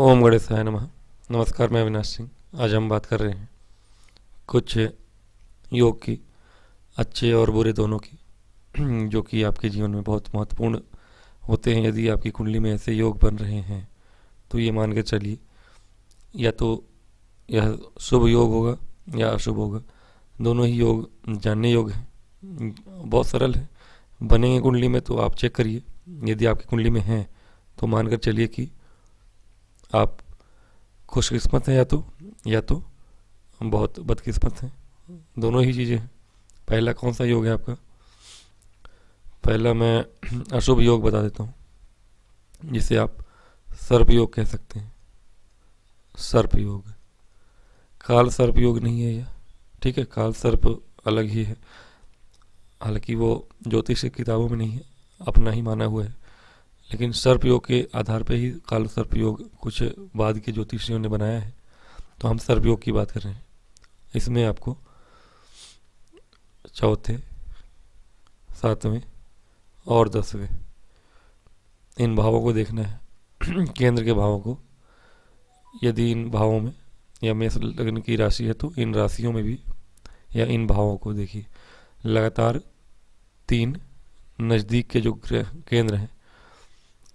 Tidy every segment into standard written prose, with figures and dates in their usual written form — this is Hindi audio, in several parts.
ओम गणेशाय नमः। नमस्कार, मैं अविनाश सिंह। आज हम बात कर रहे हैं कुछ योग की, अच्छे और बुरे दोनों की, जो कि आपके जीवन में बहुत महत्वपूर्ण होते हैं। यदि आपकी कुंडली में ऐसे योग बन रहे हैं तो ये मान के चलिए, या तो यह शुभ योग होगा या अशुभ होगा। दोनों ही योग जानने योग हैं, बहुत सरल है। बनेंगे कुंडली में तो आप चेक करिए, यदि आपकी कुंडली में हैं तो मानकर चलिए कि आप खुशकिस्मत हैं, या तो बहुत बदकिस्मत हैं। दोनों ही चीज़ें हैं। पहला कौन सा योग है आपका? पहला मैं अशुभ योग बता देता हूँ, जिसे आप सर्प योग कह सकते हैं। सर्प योग, काल सर्प योग नहीं है यह, ठीक है। काल सर्प अलग ही है, हालांकि वो ज्योतिष की किताबों में नहीं है, अपना ही माना हुआ है। लेकिन सर्प योग के आधार पर ही काल सर्प योग कुछ बाद के ज्योतिषियों ने बनाया है। तो हम सर्प योग की बात कर रहे हैं। इसमें आपको चौथे, सातवें और 10वें इन भावों को देखना है। केंद्र के भावों को। यदि इन भावों में, या मेष लग्न की राशि है तो इन राशियों में भी, या इन भावों को देखिए। लगातार 3 नज़दीक के जो ग्रह केंद्र हैं,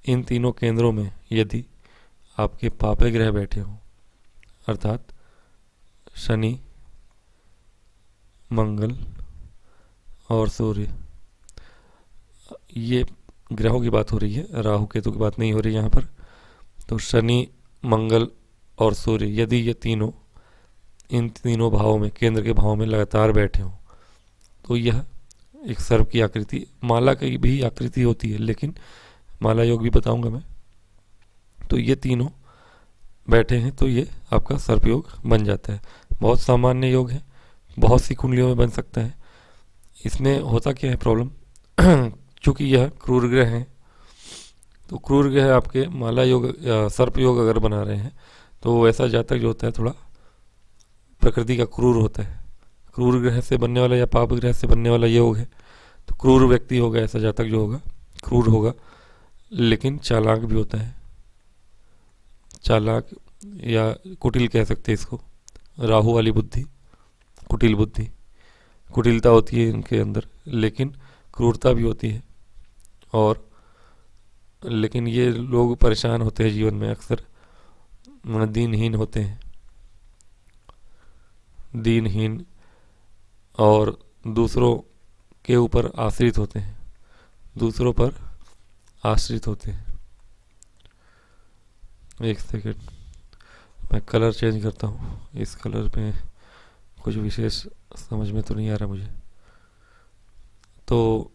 इन तीनों केंद्रों में यदि आपके पापे ग्रह बैठे हों, अर्थात शनि, मंगल और सूर्य, ये ग्रहों की बात हो रही है, राहु केतु की बात नहीं हो रही यहाँ पर। तो शनि, मंगल और सूर्य, यदि ये तीनों इन तीनों भावों में, केंद्र के भावों में लगातार बैठे हों, तो यह एक सर्प की आकृति, माला की भी आकृति होती है, लेकिन माला योग भी बताऊंगा मैं। तो ये तीनों बैठे हैं तो ये आपका सर्प योग बन जाता है। बहुत सामान्य योग है, बहुत सी कुंडलियों में बन सकता है। इसमें होता क्या है प्रॉब्लम, चूँकि यह क्रूर ग्रह हैं, तो क्रूर ग्रह आपके माला योग या सर्प योग अगर बना रहे हैं तो ऐसा जातक जो होता है थोड़ा प्रकृति का क्रूर होता है। क्रूर ग्रह से बनने वाला या पाप ग्रह से बनने वाला योग है, तो क्रूर व्यक्ति होगा ऐसा जातक जो होगा, क्रूर होगा, लेकिन चालाक भी होता है। चालाक या कुटिल कह सकते हैं इसको, राहु वाली बुद्धि, कुटिल बुद्धि, कुटिलता होती है इनके अंदर, लेकिन क्रूरता भी होती है। और लेकिन ये लोग परेशान होते हैं जीवन में, अक्सर दीनहीन होते हैं, दीनहीन, और दूसरों के ऊपर आश्रित होते हैं, दूसरों पर आश्रित होते हैं। एक सेकेंड, मैं कलर चेंज करता हूँ। इस कलर में कुछ विशेष समझ में तो नहीं आ रहा मुझे। तो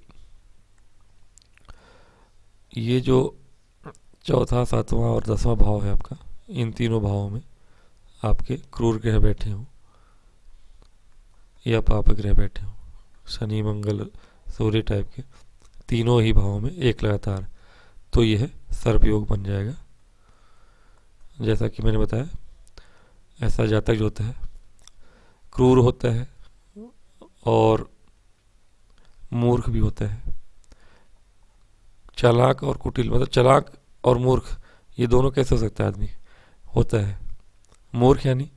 ये जो चौथा, सातवां और 10वां भाव है आपका, इन तीनों भावों में आपके क्रूर ग्रह बैठे हों या पाप ग्रह बैठे हों, शनि, मंगल, सूर्य टाइप के तीनों ही भावों में एक लगातार, तो यह सर्प योग बन जाएगा। जैसा कि मैंने बताया, ऐसा जातक जो होता है क्रूर होता है और मूर्ख भी होता है। चालाक और कुटिल, मतलब चालाक और मूर्ख, ये दोनों कैसे हो सकता है? आदमी होता है मूर्ख, यानी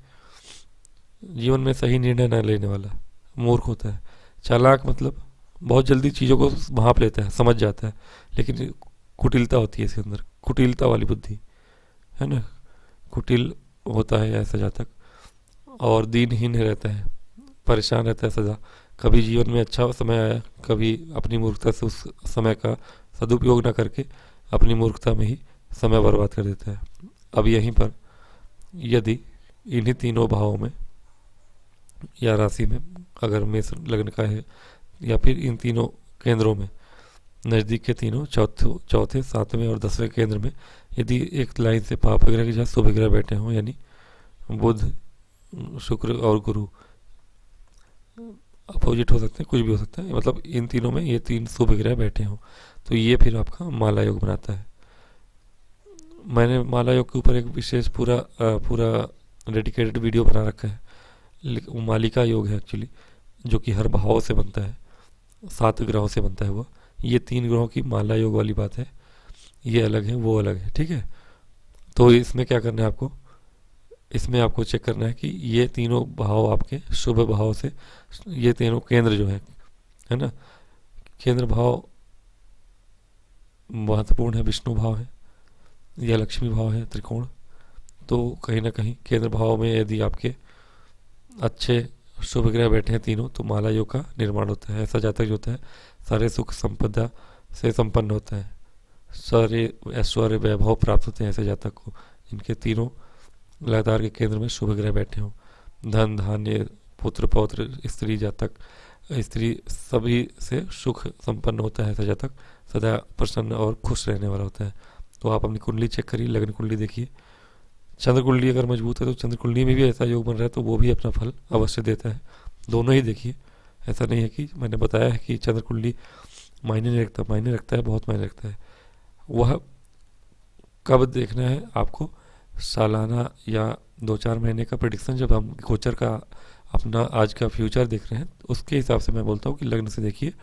जीवन में सही निर्णय न लेने वाला मूर्ख होता है। चालाक मतलब बहुत जल्दी चीज़ों को भांप लेता है, समझ जाता है, लेकिन कुटिलता होती है इसके अंदर, कुटिलता वाली बुद्धि है ना। कुटिल होता है ऐसा जातक, और दीनहीन रहता है, परेशान रहता है सदा। कभी जीवन में अच्छा समय आया, कभी अपनी मूर्खता से उस समय का सदुपयोग न करके अपनी मूर्खता में ही समय बर्बाद कर देता है। अब यहीं पर यदि इन्हीं तीनों भावों में या राशि में, अगर मेष लग्न का है, या फिर इन तीनों केंद्रों में, नज़दीक के तीनों चौथे, सातवें और 10वें केंद्र में यदि एक लाइन से पाप ग्रह के साथ शुभ ग्रह बैठे हों, यानी बुध, शुक्र और गुरु, अपोजिट हो सकते हैं, कुछ भी हो सकता है, मतलब इन तीनों में ये 3 शुभ ग्रह बैठे हों, तो ये फिर आपका माला योग बनाता है। मैंने माला योग के ऊपर एक विशेष पूरा डेडिकेटेड वीडियो बना रखा है। मालिका योग है एक्चुअली, जो कि हर भाव से बनता है, 7 ग्रहों से बनता है वो। ये 3 ग्रहों की माला योग वाली बात है, ये अलग है, वो अलग है, ठीक है। तो इसमें क्या करना है आपको, इसमें आपको चेक करना है कि ये तीनों भाव आपके शुभ भाव से, ये तीनों केंद्र जो है ना, केंद्र भाव महत्वपूर्ण है, विष्णु भाव है या लक्ष्मी भाव है, त्रिकोण। तो कहीं ना कहीं केंद्र भाव में यदि आपके अच्छे शुभ ग्रह बैठे हैं तीनों, तो माला योग का निर्माण होता है। ऐसा जातक जो होता है सारे सुख संपदा से संपन्न होता है, सारे ऐश्वर्य वैभव प्राप्त होते हैं ऐसे जातक को, इनके तीनों लगातार के केंद्र में शुभ ग्रह बैठे हों। धन धान्य पुत्र पौत्र स्त्री जातक, स्त्री सभी से सुख संपन्न होता है ऐसा जातक, सदा प्रसन्न और खुश रहने वाला होता है। तो आप अपनी कुंडली चेक करिए, लग्न कुंडली देखिए, चंद्र कुंडली अगर मजबूत है तो चंद्र कुंडली में भी ऐसा योग बन रहा है तो वो भी अपना फल अवश्य देता है। दोनों ही देखिए, ऐसा नहीं है कि मैंने बताया है कि चंद्र कुंडली मायने नहीं रखता, मायने रखता है, बहुत मायने रखता है। वह कब देखना है आपको, सालाना या 2-4 महीने का प्रेडिक्शन, जब हम गोचर का अपना आज का फ्यूचर देख रहे हैं उसके हिसाब से मैं बोलता हूँ कि लग्न से देखिए,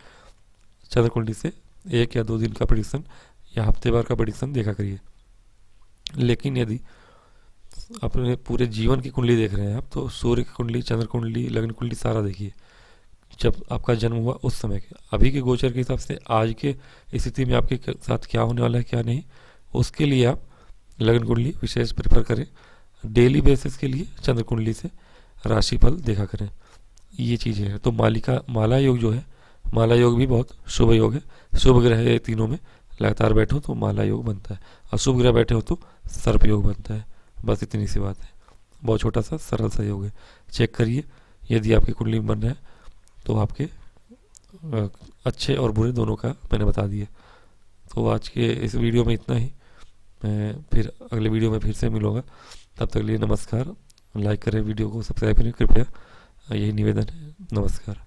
चंद्र कुंडली से 1 या 2 दिन का प्रेडिक्शन या हफ्ते भर का प्रेडिक्शन देखा करिए। लेकिन यदि अपने पूरे जीवन की कुंडली देख रहे हैं आप, तो सूर्य की कुंडली, चंद्र कुंडली, लग्न कुंडली सारा देखिए, जब आपका जन्म हुआ उस समय के, अभी के गोचर के हिसाब से आज के स्थिति में आपके साथ क्या होने वाला है क्या नहीं, उसके लिए आप लग्न कुंडली विशेष प्रेफर करें। डेली बेसिस के लिए चंद्र कुंडली से राशिफल देखा करें, ये चीज़ें हैं। तो माला योग जो है, माला योग भी बहुत शुभ योग है। शुभ ग्रह ये तीनों में लगातार बैठो तो माला योग बनता है, अशुभ ग्रह बैठे हो तो सर्प योग बनता है। बस इतनी सी बात है, बहुत छोटा सा सरल सा योग है। चेक करिए, यदि आपकी कुंडली में बन रहा है तो आपके अच्छे और बुरे दोनों का मैंने बता दिया। तो आज के इस वीडियो में इतना ही, मैं फिर अगले वीडियो में फिर से मिलूँगा। तब तक के लिए नमस्कार। लाइक करें वीडियो को, सब्सक्राइब करें कृपया, यही निवेदन है। नमस्कार।